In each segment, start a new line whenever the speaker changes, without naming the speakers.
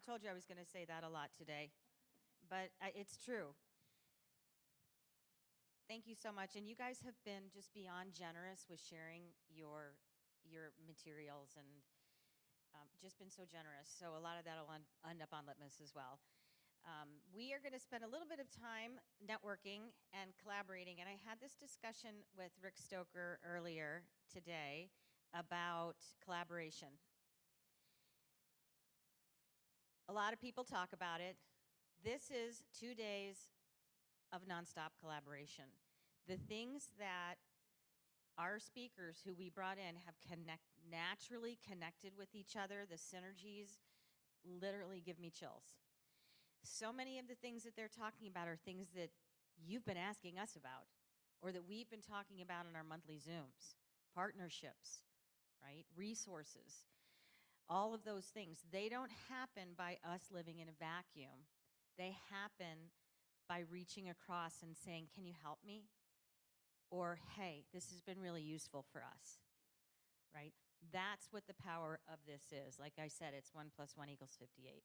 told you I was going to say that a lot today, but it's true. Thank you so much. And you guys have been just beyond generous with sharing your materials and just been so generous. So a lot of that will end up on Litmus as well. We are going to spend a little bit of time networking and collaborating. And I had this discussion with Rick Stoker earlier today about collaboration. A lot of people talk about it. This is 2 days of nonstop collaboration. The things that our speakers who we brought in have naturally connected with each other, the synergies literally give me chills. So many of the things that they're talking about are things that you've been asking us about, or that we've been talking about in our monthly Zooms. Partnerships, right? Resources. All of those things. They don't happen by us living in a vacuum. They happen by reaching across and saying, can you help me? Or, hey, this has been really useful for us, right? That's what the power of this is. Like I said, it's 1 + 1 = 58.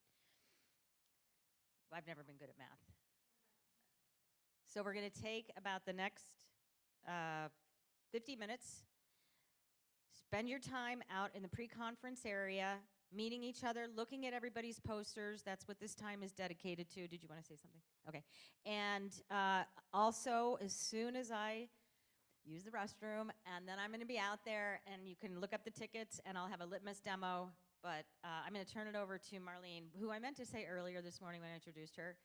I've never been good at math. So we're going to take about the next 50 minutes. Spend your time out in the pre-conference area, meeting each other, looking at everybody's posters. That's what this time is dedicated to. Did you want to say something? Okay. And also, as soon as I use the restroom, and then I'm going to be out there, and you can look up the tickets, and I'll have a Litmus demo. But I'm going to turn it over to Marlene, who I meant to say earlier this morning when I introduced her.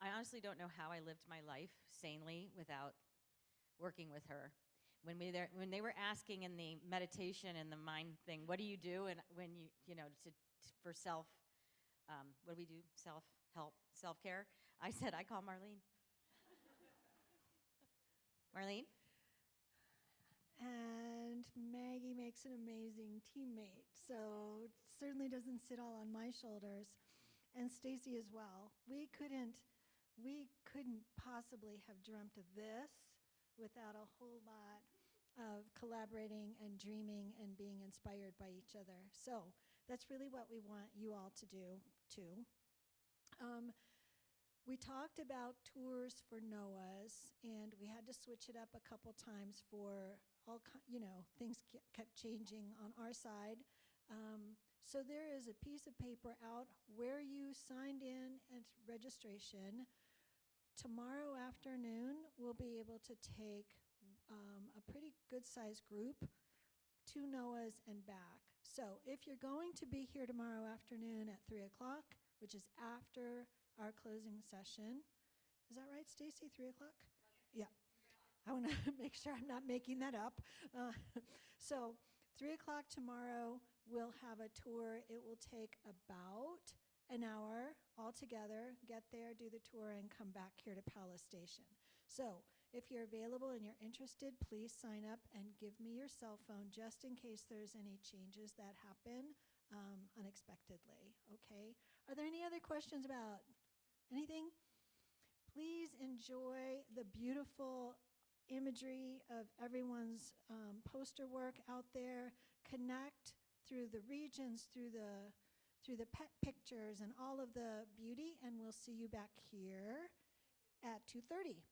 I honestly don't know how I lived my life sanely without working with her. When they were asking in the meditation and the mind thing, what do you do? And when for self, what do we do? Self-help, self-care. I said, I call Marlene. Marlene?
And Maggie makes an amazing teammate, so it certainly doesn't sit all on my shoulders. And Stacy as well. We couldn't possibly have dreamt of this without a whole lot of collaborating and dreaming and being inspired by each other. So that's really what we want you all to do too. We talked about tours for NOAAs, and we had to switch it up a couple times for all, things kept changing on our side. So there is a piece of paper out where you signed in at registration. Tomorrow afternoon, we'll be able to take a pretty good-sized group to NOAAs and back. So if you're going to be here tomorrow afternoon at 3 o'clock, which is after our closing session, is that right, Stacy, 3 o'clock? Yeah. I want to make sure I'm not making that up. So 3 o'clock tomorrow, we'll have a tour. It will take about an hour altogether. Get there, do the tour, and come back here to Palace Station. So if you're available and you're interested, please sign up and give me your cell phone just in case there's any changes that happen unexpectedly, okay? Are there any other questions about anything? Please enjoy the beautiful imagery of everyone's poster work out there. Connect through the regions, through the pet pictures and all of the beauty, and we'll see you back here at 2:30.